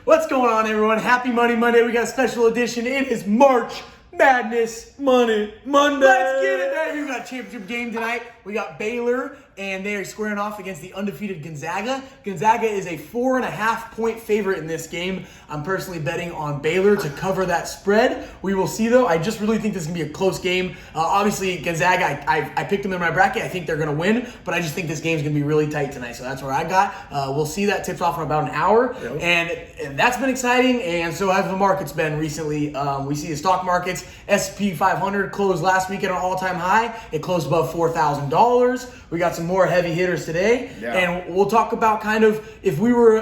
What's going on, everyone? Happy Money Monday. We got a special edition. It is March Madness Money Monday. Let's get it, baby. We got a championship game tonight. We got Baylor, and they are squaring off against the undefeated Gonzaga. Gonzaga is a 4.5-point favorite in this game. I'm personally betting on Baylor to cover that spread. We will see, though. I just really think this is going to be a close game. Obviously, Gonzaga, I picked them in my bracket. I think they're going to win, but I just think this game is going to be really tight tonight, so that's where I got. We'll see. That tips off in about an hour, and that's been exciting, and so have the markets been recently. We see the stock markets, S&P 500 closed last week at an all-time high. It closed above $4,000. We got some more heavy hitters today, and we'll talk about kind of if we were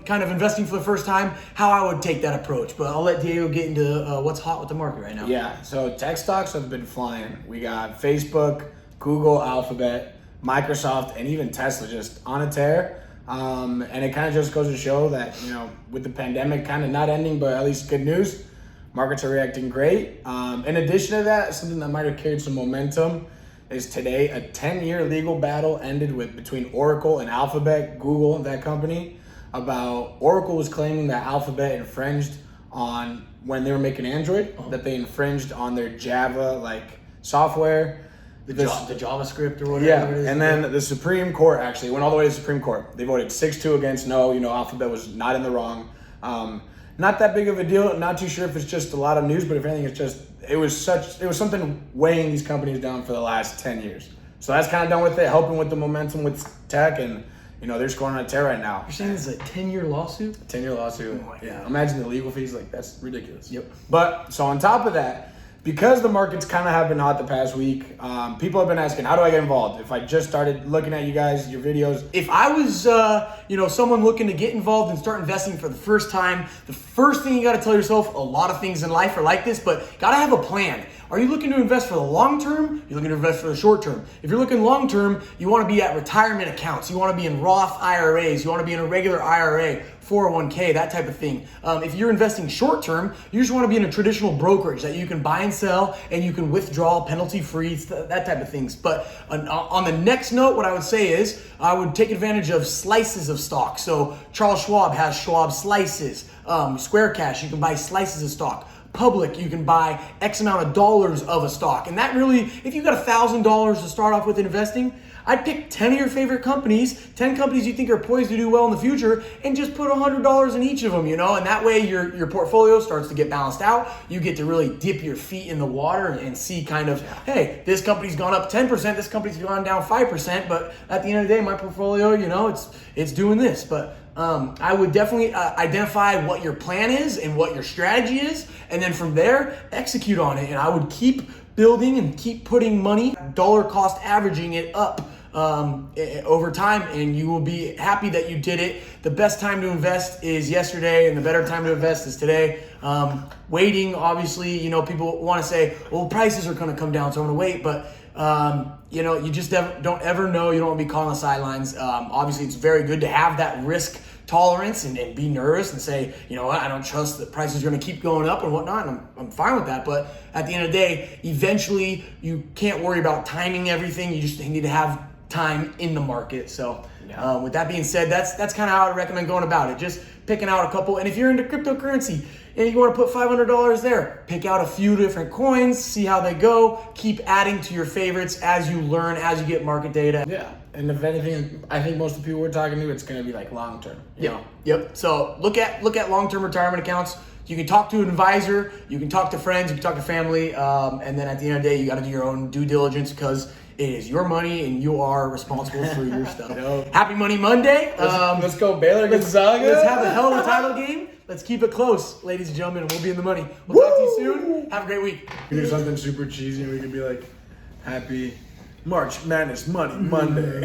kind of investing for the first time, how I would take that approach. But I'll let Diego get into what's hot with the market right now. Yeah, so tech stocks have been flying. We got Facebook, Google, Alphabet, Microsoft, and even Tesla just on a tear. And it kind of just goes to show that, with the pandemic kind of not ending, but at least good news, markets are reacting great. In addition to that, something that might have carried some momentum is today a 10-year legal battle ended between Oracle and Alphabet, Google, that company, about Oracle was claiming that Alphabet infringed on when they were making Android, that they infringed on their Java software. The JavaScript or whatever. Yeah, it is. and then the Supreme Court actually went all the way to the Supreme Court. They voted 6-2 against no. Alphabet was not in the wrong. Not that big of a deal. Not too sure if it's just a lot of news, but if anything, it was something weighing these companies down for the last 10 years. So that's kind of done with it, helping with the momentum with tech, and they're scoring on a tear right now. You're saying this is a 10-year lawsuit? 10-year lawsuit. Oh my God. Yeah. Imagine the legal fees. That's ridiculous. Yep. But so on top of that, because the markets kind of have been hot the past week, people have been asking, how do I get involved? If I just started looking at you guys, your videos. If I was, someone looking to get involved and start investing for the first time, the first thing you got to tell yourself, a lot of things in life are like this, but got to have a plan. Are you looking to invest for the long term? You're looking to invest for the short term. If you're looking long term, you want to be at retirement accounts. You want to be in Roth IRAs. You want to be in a regular IRA, 401k, that type of thing. If you're investing short term, you just want to be in a traditional brokerage that you can buy and sell and you can withdraw penalty free, that type of things. But on the next note, what I would say is I would take advantage of slices of stock. So Charles Schwab has Schwab slices. Square Cash, you can buy slices of stock. Public, you can buy X amount of dollars of a stock. And that really, if you got $1,000 to start off with investing, I'd pick 10 of your favorite companies, 10 companies you think are poised to do well in the future, and just put $100 in each of them, and that way your portfolio starts to get balanced out. You get to really dip your feet in the water and see kind of, hey, this company's gone up 10%, this company's gone down 5%, but at the end of the day, my portfolio, it's doing this. But I would definitely identify what your plan is and what your strategy is, and then from there, execute on it. And I would keep building and keep putting money, dollar cost averaging it up over time, and you will be happy that you did it. The best time to invest is yesterday, and the better time to invest is today. Waiting, obviously, people want to say, well, prices are going to come down, so I'm going to wait, but you just don't ever know. You don't want to be caught on the sidelines. Obviously, it's very good to have that risk tolerance and be nervous and say, I don't trust that prices are going to keep going up and whatnot, and I'm fine with that. But at the end of the day, eventually, you can't worry about timing everything. You just need to have time in the market. So with that being said, that's kind of how I recommend going about it. Just picking out a couple. And if you're into cryptocurrency and you want to put $500 there, pick out a few different coins, see how they go, keep adding to your favorites as you learn, as you get market data. Yeah. And if anything, I think most of the people we're talking to, it's going to be like long term. Yep. So look at long-term retirement accounts. You can talk to an advisor, you can talk to friends, you can talk to family, and then at the end of the day, you got to do your own due diligence because it is your money and you are responsible for your stuff. Happy Money Monday. Let's go Baylor Gonzaga. Let's have a hell of a title game. Let's keep it close, ladies and gentlemen, and we'll be in the money. We'll talk to you soon. Have a great week. We can do something super cheesy and we can be like, happy March Madness Money Monday.